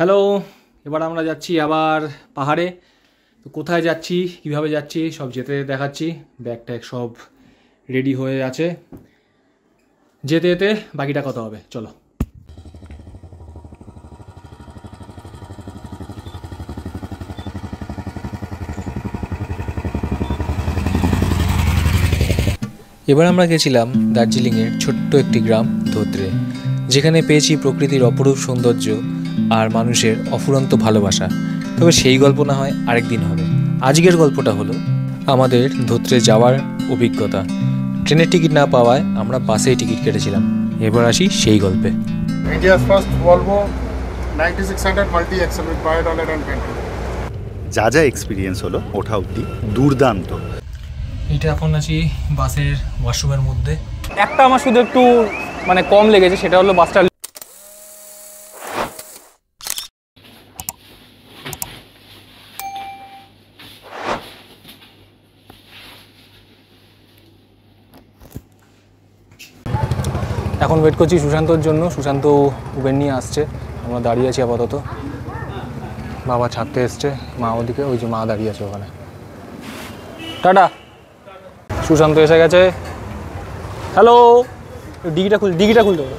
Hello, এবার আমরা যাচ্ছি আবার পাহাড়ে। তো কোথায় যাচ্ছি, কিভাবে যাচ্ছি সব যেতে দেখাচ্ছি। ব্যাগ ট্যাগ সব রেডি হয়ে আছে, যেতে যেতে বাকিটা কথা হবে। চলো। এবার আমরা গেছিলাম দার্জিলিংয়ের ছোট্ট একটি গ্রাম ধোত্রে, যেখানে পেয়েছি প্রকৃতির অপরূপ সৌন্দর্য আর মানুষের অফুরন্ত ভালোবাসা। তবে সেই গল্প না হয় আরেকদিন হবে। আজকের গল্পটা হলো আমাদের ধোত্রে যাওয়ার অভিজ্ঞতা। ট্রেনের টিকিট না পাওয়ায় আমরা বাসেই টিকিট কেটেছিলাম। এবার আসি সেই গল্পে। India's first Volvo 9600 multi axle with biodollar and pantry. যা যা এক্সপিরিয়েন্স হলো ওঠা অবধি দুর্দান্ত। এইটা এখন আছি বাসের ওয়াশরুমের মধ্যে। একটা আমার শুধু একটু কম লেগেছে, সেটা হলো বাসটা এখন ওয়েট করছি সুশান্তর জন্য। সুশান্ত উবের নিয়ে আসছে, আমরা দাঁড়িয়ে আছি আপাতত। বাবা ছাড়তে এসছে, মা ওদিকে, ওই যে মা দাঁড়িয়ে আছে ওখানে। টাটা। সুশান্ত এসে গেছে। হ্যালো, ডিগিটা খুলতে হবে।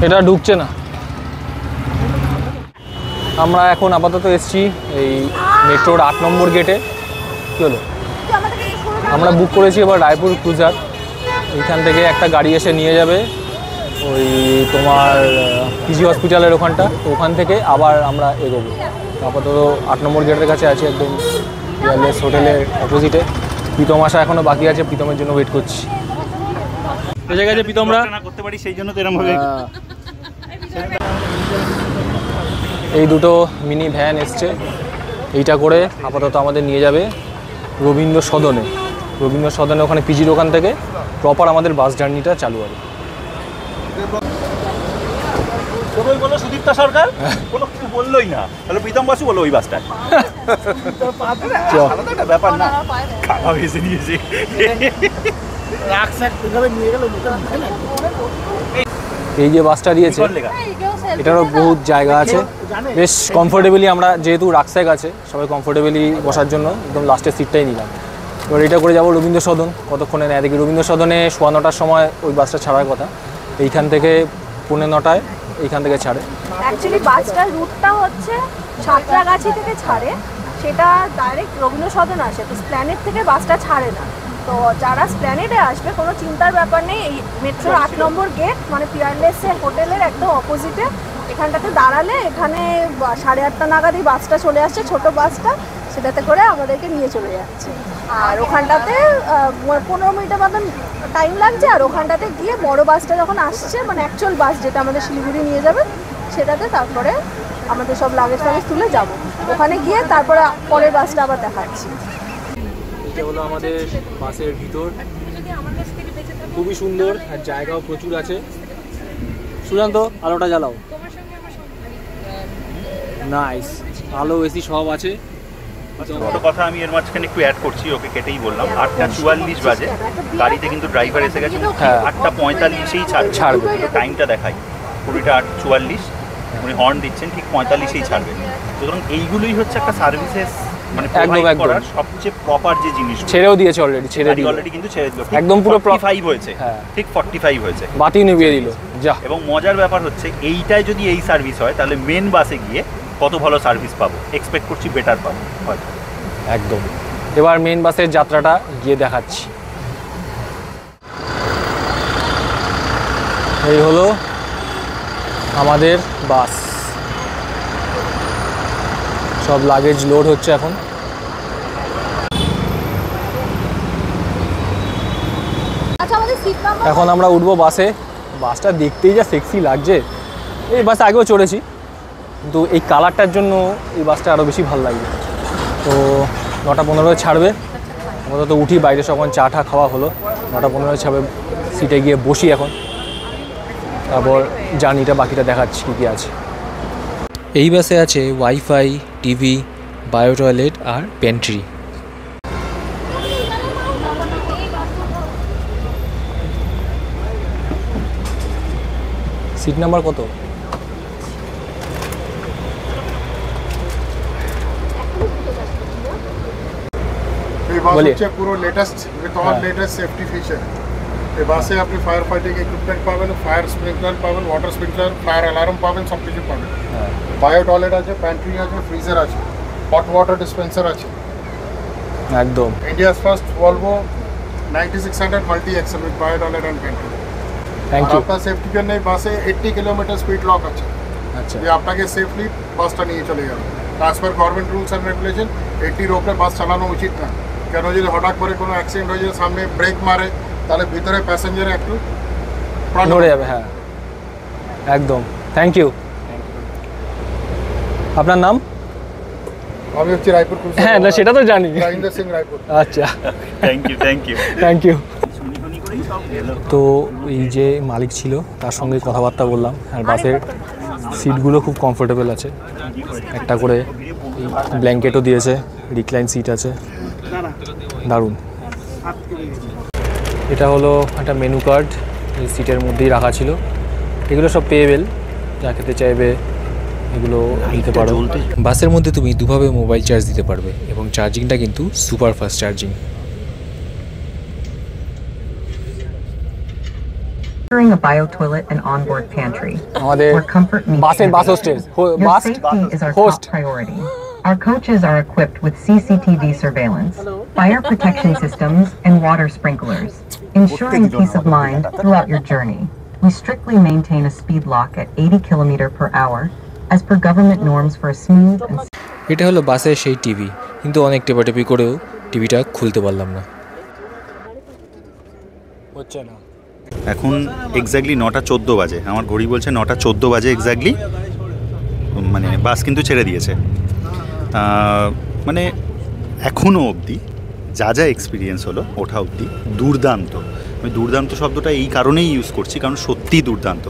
এটা ঢুকছে না। আমরা এখন আপাতত এসছি এই মেট্রোর 8 নম্বর গেটে। কী হলো, আমরা বুক করেছি এবার রায়পুর ক্রুজার। এইখান থেকে একটা গাড়ি এসে নিয়ে যাবে ওই তোমার পিজি হসপিটালের ওখানটা। তো ওখান থেকে আবার আমরা এগোবো। আপাতত 8 নম্বর গেটের কাছে আছি, একদম পিয়ারলেস হোটেলের অপোজিটে। প্রীতম আসা এখনও বাকি আছে, প্রীতমের জন্য ওয়েট করছি। এসে গেছে প্রীতমরা, করতে পারি সেই জন্য তো এরকম ভাবে। এই দুটো মিনি ভ্যান এসছে, এইটা করে আপাতত আমাদের নিয়ে যাবে রবীন্দ্র সদনে। রবীন্দ্র সদনে ওখানে পিজির ওখান থেকে প্রপার আমাদের বাস জার্নিটা চালু হবে। বলো সুদীপ্তা সরকার কোনো কিছু বললোই না, তাহলে প্রীতম বাসু বলো ওই বাসটা। একটা ব্যাপার না, খাওয়া ভেসে নিয়েছে। এই যে বাসটা দিয়েছে এটারও বহুত জায়গা আছে, বেশ কমফোর্টেবলি। আমরা যেহেতু রাক্সাক আছে, সবাই কমফোর্টেবলি বসার জন্য একদম লাস্টের সিটটাই নিলাম। এবার এটা করে যাবো রবীন্দ্র সদন। কতক্ষণে নেয় দেখি। রবীন্দ্র সদনে 9:15টার সময় ওই বাসটা ছাড়ার কথা। এইখান থেকে 9:45 এইখান থেকে ছাড়ে। অ্যাকচুয়ালি বাসটার রুটটা হচ্ছে সাঁতরাগাছি থেকে ছাড়ে, সেটা ডাইরেক্ট রবীন্দ্র সদন আসে। তো স্প্ল্যানেড থেকে বাসটা ছাড়ে না। তো যারা স্প্ল্যানেডে আসবে কোনো চিন্তার ব্যাপার নেই। এই মেট্রোর 8 নম্বর গেট মানে পিয়ারলেসের হোটেলের একদম অপোজিটে এখানটাতে দাঁড়ালে এখানে 8:30 নাগাদই বাসটা চলে আসছে, ছোট বাসটা, সেটাতে করে আমাদেরকে নিয়ে চলে যাচ্ছে। আর ওখানটাতে 15 মিনিটের মতন টাইম লাগছে। আর ওখানটাতে গিয়ে বড় বাসটা যখন আসছে, মানে অ্যাকচুয়াল বাস যেটা আমাদের শিলিগুড়ি নিয়ে যাবে, সেটাতে তারপরে আমাদের সব লাগেজ ফাগেজ তুলে যাব। ওখানে গিয়ে তারপরে পরের বাসটা আবার দেখাচ্ছি। এটা হলো আমাদের বাসের ভিতর, খুবই সুন্দর আর জায়গাও প্রচুর আছে। সুশান্ত আলোটা জ্বালাও। নাইস, আলো এসি সব আছে। বড় কথা, আমি এর মাঝখানে একটু অ্যাড করছি, ওকে কেটেই বললাম। 8:44 বাজে গাড়িতে কিন্তু ড্রাইভার এসে গেছে। 8:45-এই ছাড়বে। টাইমটা দেখাই 8:44, উনি হর্ন দিচ্ছেন, ঠিক 45-এই ছাড়বে। সুতরাং এইগুলোই হচ্ছে একটা সার্ভিসেস মানে প্রোভাইড করার সবচেয়ে প্রপার যে জিনিস। ছেড়েও দিয়েছে অলরেডি, অলরেডি কিন্তু ছেড়ে দিল, একদম পুরো 45 হয়েছে। ঠিক 45 হয়েছে, বাতি নিভিয়ে দিল। যা। এবং মজার ব্যাপার হচ্ছে এইটাই যদি এই সার্ভিস হয়, তাহলে মেন বাসে গিয়ে কত ভালো সার্ভিস পাবো। এক্সপেক্ট করছি বেটার পাবো হয়তো। একদম। এবার মেন বাসের যাত্রাটা গিয়ে দেখাচ্ছি। এই হলো আমাদের বাস, সব লাগেজ লোড হচ্ছে এখন। এখন আমরা উঠবো বাসে। বাসটা দেখতেই যা সেক্সি লাগছে। এই বাসে আগেও চড়েছি, কিন্তু এই কালারটার জন্য এই বাসটা আরও বেশি ভালো লাগবে। তো 9:15 ছাড়বে। আমাদের তো উঠি, বাইরে সব চা টা খাওয়া হলো। 9:15 ছাড়বে, সিটে গিয়ে বসি এখন, তারপর জার্নিটা বাকিটা দেখাচ্ছি কী কী আছে। এই বাসে আছে ওয়াইফাই, টিভি, বায়ো টয়লেট আর প্যান্ট্রি। সিট নাম্বার কত? ये बस बोलिए। হচ্ছে পুরো latest with all latest safety feature. এই বাসে আপনি ফায়ার ফাইটিং ইকুইপমেন্ট পাবেন, ফায়ার স্প্রিংকলার পাবেন, ওয়াটার স্প্রিংকলার, ফায়ার অ্যালার্ম পাবেন, সব কিছু পাবেন। বায়ো টয়লেট আছে, প্যান্ট্রি আছে, ফ্রিজার আছে, হট ওয়াটার ডিসপেন্সার আছে। একদম। India's first Volvo 9600 multi axle with bio toilet and pantry. Thank you. আপনার সেফটির জন্য এই বাসে 80 কিলোমিটার স্পিড লক আছে, আচ্ছা, যে আপনাকে সেফলি বাসটা নিয়ে চলে যাবে। As per government rules and regulation 80-র উপরে বাস চালানো উচিত না। কেন যদি হঠাৎ করে কোনো অ্যাক্সিডেন্ট হয়ে যায়, সামনে ব্রেক মারে, তাহলে ভিতরে প্যাসেঞ্জার একটু প্রাণ নড়ে যাবে। হ্যাঁ, একদম। Thank you. আপনার নাম? আমি হচ্ছে রায়পুর ক্রুজার। হ্যাঁ, না সেটা তো জানি। রাজেন্দ্র সিং রায়পুর। আচ্ছা, thank you thank you. Thank you. তো এই যে মালিক ছিল তার সঙ্গে কথাবার্তা বললাম, আর বাসের সিটগুলো খুব কমফোর্টেবল আছে, একটা করে ব্ল্যাঙ্কেটও দিয়েছে, রিক্লাইন সিট আছে, দারুণ। এটা হলো একটা মেনু কার্ড, এই সিটের মধ্যেই রাখা ছিল। এগুলো সব পেয়েবেল, যা খেতে চাইবে এগুলো নিতে পারো। বাসের মধ্যে তুমি দুভাবে মোবাইল চার্জ দিতে পারবে এবং চার্জিংটা কিন্তু super fast charging. A bio toilet and onboard pantry. আমাদের Where comfort meets বাসের বাস হোস্টেল, Your বাস safety is our host. top priority. Our coaches are equipped with CCTV surveillance, fire protection systems, and water sprinklers, ensuring peace of mind throughout your journey. We strictly maintain a speed lock at 80 km/h as per government norms for a smooth and এটা হলো বাসের সেই TV, কিন্তু অনেক টেপাটেপি করেও টিভিটা খুলতে পারলাম না। হচ্ছে না। এখন এক্স্যাক্টলি 9:14 বাজে, আমার ঘড়ি বলছে 9:14 বাজে এক্স্যাক্টলি, মানে বাস কিন্তু ছেড়ে দিয়েছে। মানে এখনও অবধি যা যা এক্সপিরিয়েন্স হলো ওঠা অবধি দুর্দান্ত। আমি দুর্দান্ত শব্দটা এই কারণেই ইউজ করছি কারণ সত্যিই দুর্দান্ত।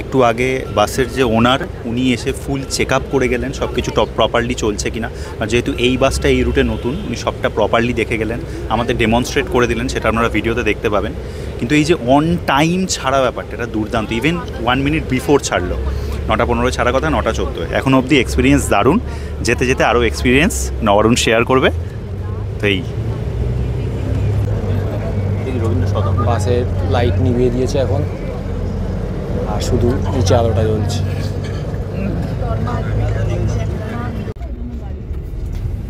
একটু আগে বাসের যে ওনার উনি এসে ফুল চেক আপ করে গেলেন সব কিছু প্রপারলি চলছে কিনা, আর যেহেতু এই বাসটা এই রুটে নতুন উনি সবটা প্রপারলি দেখে গেলেন, আমাদের ডেমনস্ট্রেট করে দিলেন, সেটা আপনারা ভিডিওতে দেখতে পাবেন। কিন্তু এই যে অন টাইম ছাড়া ব্যাপারটা এটা দুর্দান্ত। ইভেন 1 মিনিট বিফোর ছাড়লো, 9:15 ছাড়া কথা 9:14। এখন অবধি এক্সপিরিয়েন্স দারুণ। যেতে যেতে আরও এক্সপিরিয়েন্স নবরুণ শেয়ার করবে। তো এই রবীন্দ্র সদন বাসের লাইট নিভিয়ে দিয়েছে এখন, আর শুধু নিচে আলোটা জ্বলছে।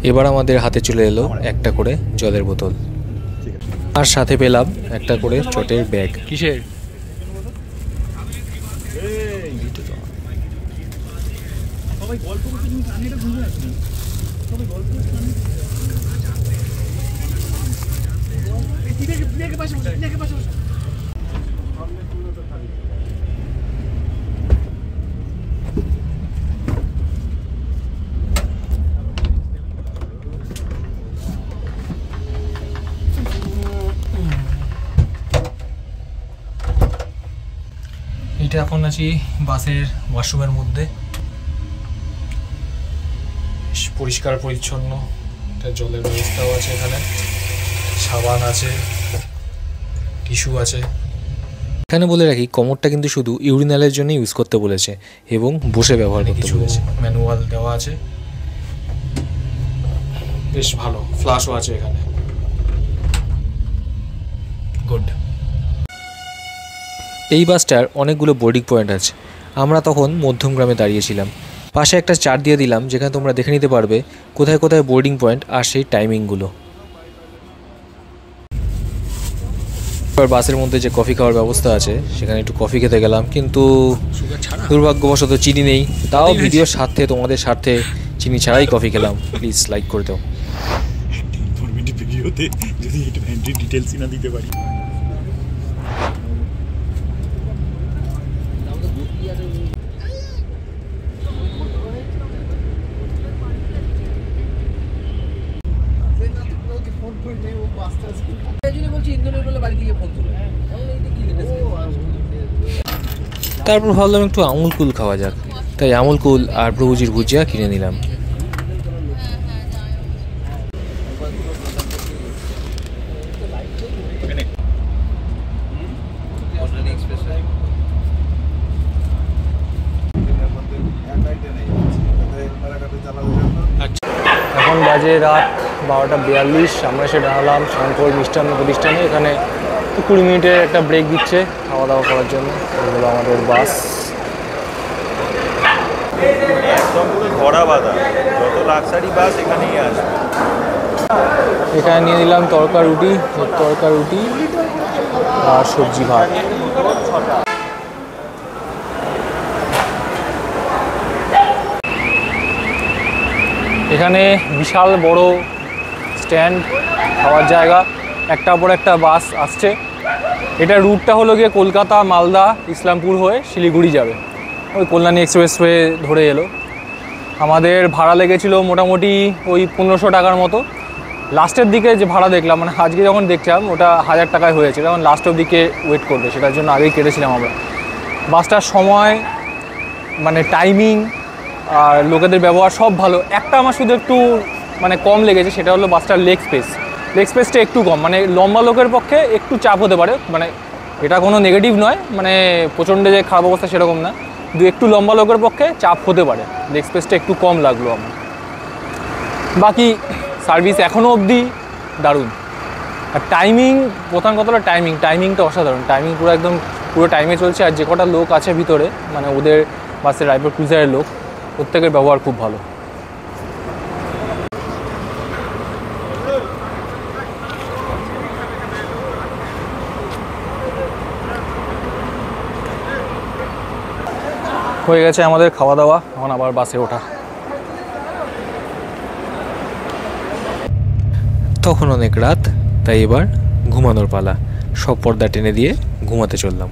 এবার আমাদের হাতে চলে এলো একটা করে জলের বোতল, আর সাথে পেলাম একটা করে চটের ব্যাগ। কিসের? এটা এখন আছি বাসের ওয়াশরুমের মধ্যে, বেশ পরিষ্কার পরিচ্ছন্ন, একটা জলের ব্যবস্থাও আছে এখানে, সাবান আছে, টিস্যু আছে। এখানে বলে রাখি কমোডটা কিন্তু শুধু ইউরিনালের জন্য ইউজ করতে বলেছে এবং বসে ব্যবহার করতে কিছু বলেছে। ম্যানুয়াল দেওয়া আছে, বেশ ভালো। ফ্লাশও আছে এখানে, গুড। এই বাসটার অনেকগুলো বোর্ডিং পয়েন্ট আছে। আমরা তখন মধ্যমগ্রামে দাঁড়িয়েছিলাম। পাশে একটা চার্ট দিয়ে দিলাম যেখানে তোমরা দেখে নিতে পারবে কোথায় কোথায় বোর্ডিং পয়েন্ট আর সেই টাইমিংগুলো। এবার বাসের মধ্যে যে কফি খাওয়ার ব্যবস্থা আছে সেখানে একটু কফি খেতে গেলাম, কিন্তু দুর্ভাগ্যবশত চিনি নেই। তাও ভিডিওর স্বার্থে, তোমাদের স্বার্থে চিনি ছাড়াই কফি খেলাম। প্লিজ লাইক করে দাও। ভিডিওতে যদি একটু এন্ট্রি ডিটেলসই না দিতে পারি। তারপর ভাবলাম একটু আমুল কুল খাওয়া যাক, তাই আমুল কুল আর প্রভুজির ভুজিয়া কিনে নিলাম। বাজে রাত 12:42। আমরা এসে দাঁড়ালাম শঙ্কর মিষ্টান্ন প্রতিষ্ঠানে। এখানে 20 মিনিটের একটা ব্রেক দিচ্ছে খাওয়া দাওয়া করার জন্য। এগুলো আমাদের বাস। একদম পুরো ধরা বাঁধা, যত লাক্সারি বাস এখানেই আসবে। এখানে নিয়ে নিলাম তড়কা রুটি আর সবজি ভাত। এখানে বিশাল বড় স্ট্যান্ড, খাওয়ার জায়গা, একটার পর একটা বাস আসছে। এটা রুটটা হলো গিয়ে কলকাতা, মালদা, ইসলামপুর হয়ে শিলিগুড়ি যাবে। ওই কল্যাণী এক্সপ্রেসওয়ে ধরে এলো। আমাদের ভাড়া লেগেছিল মোটামুটি ওই 1500 টাকার মতো। লাস্টের দিকে যে ভাড়া দেখলাম, মানে আজকে যখন দেখছিলাম ওটা 1000 টাকায় হয়েছে, তখন লাস্টের দিকে ওয়েট করবে, সেটার জন্য আগেই কেটেছিলাম আমরা। বাসটার সময়, মানে টাইমিং আর লোকেদের ব্যবহার সব ভালো। একটা আমার শুধু একটু মানে কম লেগেছে, সেটা হলো বাসটার লেগ স্পেসটা একটু কম। মানে লম্বা লোকের পক্ষে একটু চাপ হতে পারে, মানে এটা কোনো নেগেটিভ নয়, মানে প্রচণ্ড যে খারাপ অবস্থা সেরকম না, কিন্তু একটু লম্বা লোকের পক্ষে চাপ হতে পারে। লেগ স্পেসটা একটু কম লাগলো আমার। বাকি সার্ভিস এখনও অবধি দারুণ। আর টাইমিং, প্রধান কথা হলো টাইমিংটা অসাধারণ। টাইমিং পুরো টাইমে চলছে। আর যে কটা লোক আছে ভিতরে, মানে ওদের বাসের রাইডার ক্রুজারের লোক, প্রত্যেকের ব্যবহার খুব ভালো। হয়ে গেছে আমাদের খাওয়া দাওয়া, এখন আবার বাসে ওঠা। তখন অনেক রাত, তাই এবার ঘুমানোর পালা। সব পর্দা টেনে দিয়ে ঘুমাতে চললাম।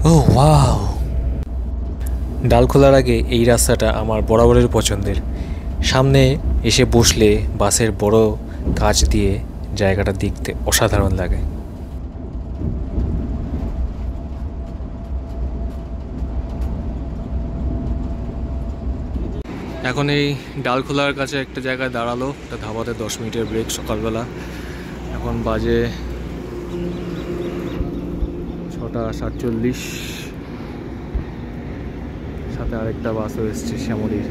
ও ওয়াও! ডাল খোলার আগে এই রাস্তাটা আমার বরাবরের পছন্দের। সামনে এসে বসলে বাসের বড় কাচ দিয়ে জায়গাটা দেখতে অসাধারণ লাগে। এখন এই ডালখোলার কাছে একটা জায়গায় দাঁড়ালো, একটা ধাবাতে 10 মিনিটের ব্রেক সকালবেলা। এখন বাজে 6:47। সাথে আরেকটা বাসও এসছে শ্যামলীর।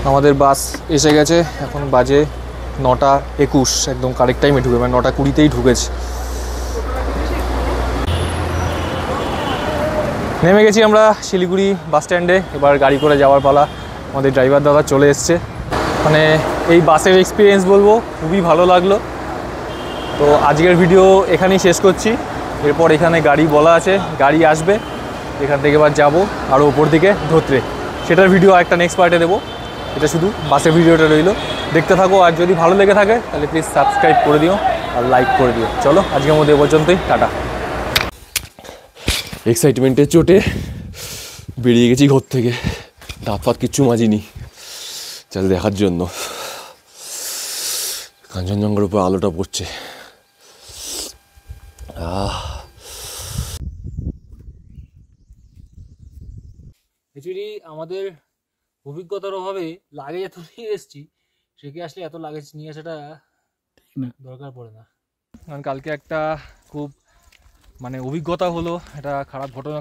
আমাদের বাস এসে গেছে। এখন বাজে 9:21, একদম কারেক্ট টাইমে ঢুকে, মানে 9:20তেই ঢুকেছে। নেমে গেছি আমরা শিলিগুড়ি বাস স্ট্যান্ডে। এবার গাড়ি করে যাওয়ার পালা। আমাদের ড্রাইভার দাদা চলে এসছে। মানে এই বাসের এক্সপিরিয়েন্স বলবো খুবই ভালো লাগলো। তো আজকের ভিডিও এখানেই শেষ করছি। এরপর এখানে গাড়ি বলা আছে, গাড়ি আসবে, এখান থেকে এবার যাবো আরও ওপর দিকে ধোত্রে। সেটার ভিডিও একটা নেক্সট পার্টে দেবো। এটা শুধু বাসের ভিডিওটা রইলো, দেখতে থাকো। আর যদি ভালো লেগে থাকে তাহলে প্লিজ সাবস্ক্রাইব করে দিও আর লাইক করে দিও। চলো আজকের মধ্যে এ পর্যন্তই, টাটা। এক্সাইটমেন্টের চোটে বেরিয়ে গেছি ঘর থেকে, দাঁত ফাত কিচ্ছু মাজিনি, চল দেখার জন্য। কাঞ্চনজঙ্ঘার উপর আলোটা পড়ছে। অ্যাকচুয়ালি আমাদের অভিজ্ঞতার অভাবে লাগেজ এত নিয়ে এসেছি, ট্রেকে আসলে এত লাগেজ নিয়ে আসাটা দরকার পড়ে না। কারণ কালকে একটা খুব মানে অভিজ্ঞতা হলো, একটা খারাপ ঘটনা